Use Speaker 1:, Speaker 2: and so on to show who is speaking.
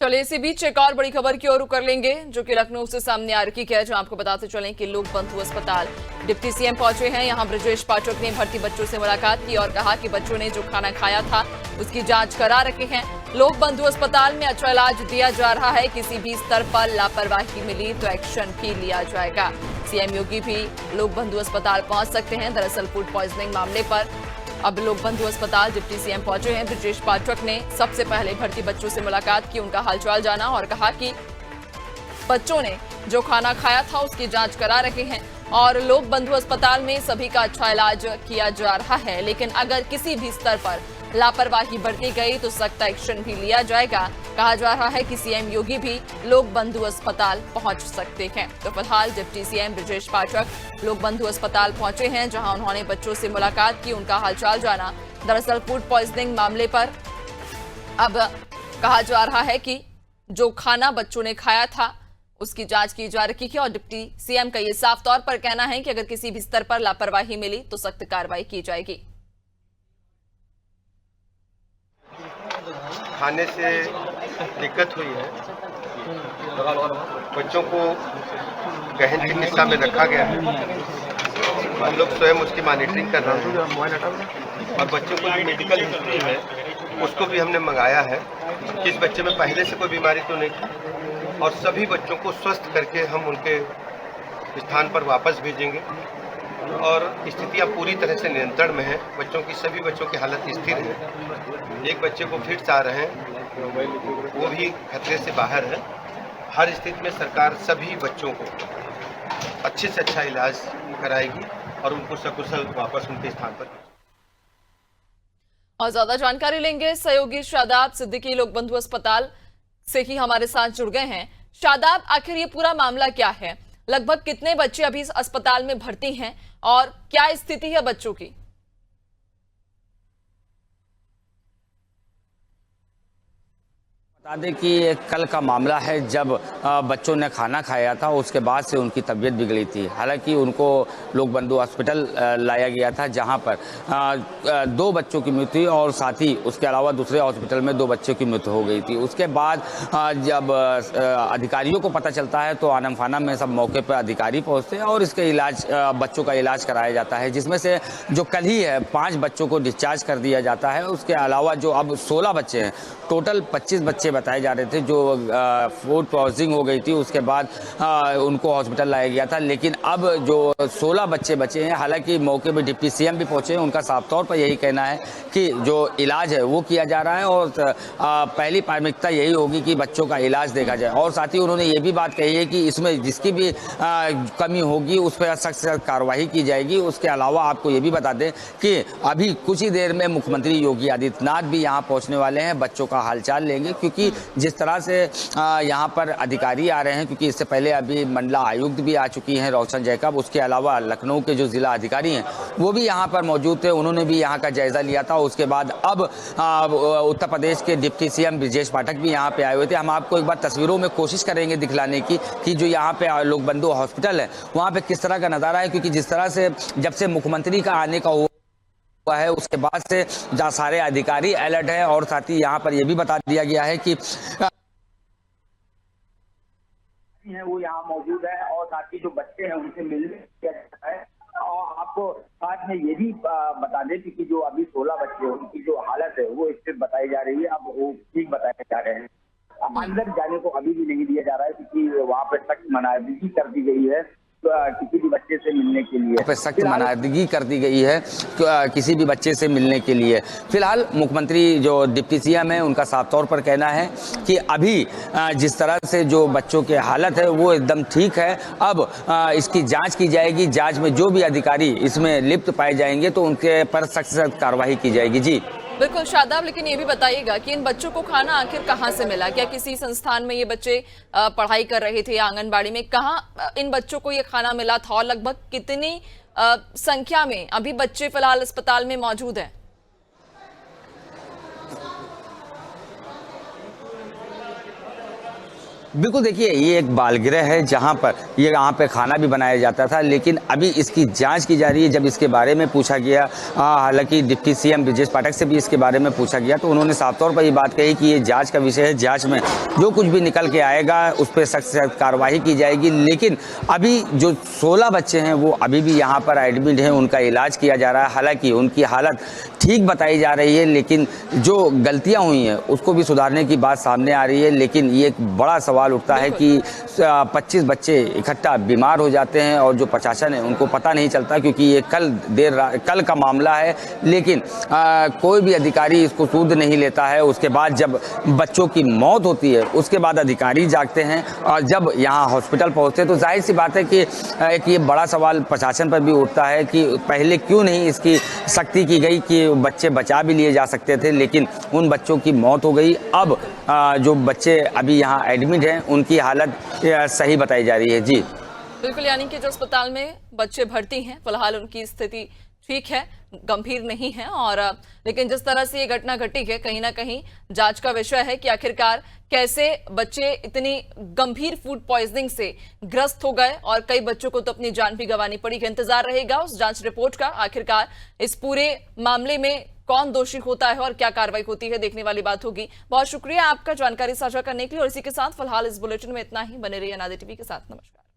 Speaker 1: चलिए इसी बीच एक और बड़ी खबर की ओर रुख कर लेंगे जो कि लखनऊ से सामने आ रही है, जहां आपको बताते चलें कि लोक बंधु अस्पताल डिप्टी सीएम पहुंचे हैं। यहां ब्रजेश पाठक ने भर्ती बच्चों से मुलाकात की और कहा कि बच्चों ने जो खाना खाया था उसकी जांच करा रखे हैं। लोक बंधु अस्पताल में अच्छा इलाज दिया जा रहा है, किसी भी स्तर पर लापरवाही मिली तो एक्शन भी लिया जाएगा। सीएम योगी भी लोक बंधु अस्पताल पहुंच सकते हैं। दरअसल फूड पॉइजनिंग मामले पर अब लोक बंधु अस्पताल डिप्टी सीएम पहुंचे हैं। ब्रजेश पाठक ने सबसे पहले भर्ती बच्चों से मुलाकात की, उनका हालचाल जाना और कहा कि बच्चों ने जो खाना खाया था उसकी जांच करा रहे हैं और लोक बंधु अस्पताल में सभी का अच्छा इलाज किया जा रहा है, लेकिन अगर किसी भी स्तर पर लापरवाही बरती गई तो सख्त एक्शन भी लिया जाएगा। कहा जा रहा है कि सीएम योगी भी लोक बंधु अस्पताल पहुंच सकते हैं। तो फिलहाल डिप्टी सीएम ब्रजेश पाठक लोक बंधु अस्पताल पहुंचे हैं, जहां उन्होंने बच्चों से मुलाकात की, उनका हालचाल जाना। दरअसल फूड पॉइजनिंग मामले पर अब कहा जा रहा है कि जो खाना बच्चों ने खाया था उसकी जांच की जा रही है और डिप्टी सीएम का ये साफ तौर पर कहना है कि अगर किसी भी स्तर पर लापरवाही मिली तो सख्त कार्रवाई की जाएगी।
Speaker 2: खाने से दिक्कत हुई है, बच्चों को गहन चिकित्सा में रखा गया है। हम लोग स्वयं उसकी मॉनिटरिंग कर रहे हैं और बच्चों को जो मेडिकल हिस्ट्री है उसको भी हमने मंगाया है कि इस बच्चे में पहले से कोई बीमारी तो नहीं थी, और सभी बच्चों को स्वस्थ करके हम उनके स्थान पर वापस भेजेंगे और स्थितियां पूरी तरह से नियंत्रण में है। बच्चों की सभी बच्चों की हालत स्थिर है। एक बच्चे को फिट्स आ रहे हैं, वो भी खतरे से बाहर है। हर स्थिति में सरकार सभी बच्चों को अच्छे से अच्छा इलाज कराएगी और उनको सकुशल वापस उनके स्थान पर।
Speaker 1: और ज्यादा जानकारी लेंगे सहयोगी शादाब सिद्दीकी लोक बंधु अस्पताल से ही हमारे साथ जुड़ गए हैं। शादाब, आखिर ये पूरा मामला क्या है? लगभग कितने बच्चे अभी इस अस्पताल में भर्ती हैं और क्या स्थिति है बच्चों की?
Speaker 3: बता दें कि कल का मामला है जब बच्चों ने खाना खाया था, उसके बाद से उनकी तबीयत बिगड़ी थी। हालांकि उनको लोक बंधु हॉस्पिटल लाया गया था, जहां पर 2 बच्चों की मृत्यु हुई और साथ ही उसके अलावा दूसरे हॉस्पिटल में 2 बच्चों की मृत्यु हो गई थी। उसके बाद जब अधिकारियों को पता चलता है तो आनम फानम में सब मौके पर अधिकारी पहुँचते हैं और इसके इलाज बच्चों का इलाज कराया जाता है, जिसमें से जो कल ही है 5 बच्चों को डिस्चार्ज कर दिया जाता है। उसके अलावा जो अब 16 बच्चे हैं, टोटल 25 बच्चे बताए जा रहे थे जो फूड पॉइजनिंग हो गई थी, उसके बाद उनको हॉस्पिटल लाया गया था। लेकिन अब जो 16 बच्चे बचे हैं, हालांकि मौके पे डिप्टी सीएम भी पहुंचे हैं, उनका साफ तौर पर यही कहना है कि जो इलाज है वो किया जा रहा है और पहली प्राथमिकता यही होगी कि बच्चों का इलाज देखा जाए। और साथ ही उन्होंने ये भी बात कही है कि इसमें जिसकी भी कमी होगी उस पर सख्त कार्रवाई की जाएगी। उसके अलावा आपको ये भी बता दें कि अभी कुछ ही देर में मुख्यमंत्री योगी आदित्यनाथ भी यहाँ पहुँचने वाले हैं, बच्चों का हालचाल लेंगे, क्योंकि जिस तरह से यहाँ पर अधिकारी आ रहे हैं, क्योंकि इससे पहले अभी मंडला आयुक्त भी आ चुकी हैं रोशन जैकब, उसके अलावा लखनऊ के जो जिला अधिकारी हैं वो भी यहाँ पर मौजूद थे, उन्होंने भी यहाँ का जायजा लिया था। उसके बाद अब उत्तर प्रदेश के डिप्टी सीएम ब्रजेश पाठक भी यहाँ पे आए हुए थे। हम आपको एक बार तस्वीरों में कोशिश करेंगे दिखलाने की कि जो यहाँ पे लोक बंधु हॉस्पिटल है वहाँ पे किस तरह का नज़ारा है, क्योंकि जिस तरह से जब से मुख्यमंत्री का आने का है उसके बाद से जहाँ सारे अधिकारी अलर्ट है और साथ ही यहाँ पर यह भी बता दिया गया है कि
Speaker 4: वो यहाँ मौजूद है और साथ ही जो बच्चे हैं उनसे मिलने किया जाता है। और आपको साथ में ये भी बता दें कि जो अभी 16 बच्चे हैं उनकी जो हालत है वो स्थिर बताई जा रही है, अब वो ठीक बताए जा रहे हैं। अंदर जाने को अभी भी नहीं दिया जा रहा है क्योंकि वहाँ पे सख्त मनाही कर दी गई है किसी भी बच्चे से मिलने के लिए।
Speaker 3: सख्त मनाही कर दी गई है किसी भी बच्चे से मिलने के लिए। फिलहाल मुख्यमंत्री जो डिप्टी सीएम है उनका साफ तौर पर कहना है कि अभी जिस तरह से जो बच्चों की हालत है वो एकदम ठीक है। अब इसकी जांच की जाएगी, जांच में जो भी अधिकारी इसमें लिप्त पाए जाएंगे तो उनके पर सख्त कार्रवाई की जाएगी। जी
Speaker 1: बिल्कुल शादाब, लेकिन ये भी बताइएगा कि इन बच्चों को खाना आखिर कहाँ से मिला? क्या किसी संस्थान में ये बच्चे पढ़ाई कर रहे थे या आंगनबाड़ी में? कहाँ इन बच्चों को ये खाना मिला था और लगभग कितनी संख्या में अभी बच्चे फिलहाल अस्पताल में मौजूद हैं?
Speaker 3: बिल्कुल, देखिए ये एक बालगृह है जहाँ पर ये यहाँ पे खाना भी बनाया जाता था, लेकिन अभी इसकी जांच की जा रही है। जब इसके बारे में पूछा गया, हालांकि डिप्टी सीएम ब्रजेश पाठक से भी इसके बारे में पूछा गया, तो उन्होंने साफ तौर पर ये बात कही कि ये जांच का विषय है, जांच में जो कुछ भी निकल के आएगा उस पर सख्त से सख्त कार्रवाई की जाएगी। लेकिन अभी जो 16 बच्चे हैं वो अभी भी यहाँ पर एडमिट हैं, उनका इलाज किया जा रहा है। हालांकि उनकी हालत ठीक बताई जा रही है, लेकिन जो गलतियाँ हुई हैं उसको भी सुधारने की बात सामने आ रही है। लेकिन ये एक बड़ा सवाल उठता है कि 25 बच्चे इकट्ठा बीमार हो जाते हैं और जो प्रशासन है उनको पता नहीं चलता, क्योंकि ये कल का मामला है। लेकिन कोई भी अधिकारी इसको सूद नहीं लेता है। उसके बाद जब बच्चों की मौत होती है उसके बाद अधिकारी जागते हैं, और जब यहाँ हॉस्पिटल पहुँचते हैं तो जाहिर सी बात है कि एक ये बड़ा सवाल प्रशासन पर भी उठता है कि पहले क्यों नहीं इसकी सख्ती की गई कि बच्चे बचा भी लिए जा सकते थे, लेकिन उन बच्चों की मौत हो गई। अब जो बच्चे अभी यहाँ एडमिट हैं उनकी हालत सही बताई जा रही है। जी
Speaker 1: बिल्कुल, यानी कि जो अस्पताल में बच्चे भर्ती हैं फिलहाल उनकी स्थिति ठीक है, गंभीर नहीं है। और लेकिन जिस तरह से ये घटना घटी है, कहीं ना कहीं जांच का विषय है कि आखिरकार कैसे बच्चे इतनी गंभीर फूड पॉइजनिंग से ग्रस्त हो गए, और कई बच्चों को तो अपनी जान भी गंवानी पड़ी। इंतजार रहेगा उस जांच रिपोर्ट का, आखिरकार इस पूरे मामले में कौन दोषी होता है और क्या कार्रवाई होती है, देखने वाली बात होगी। बहुत शुक्रिया आपका जानकारी साझा करने के लिए, और इसी के साथ फिलहाल इस बुलेटिन में इतना ही। बने रहिए अनादि टीवी के साथ। नमस्कार।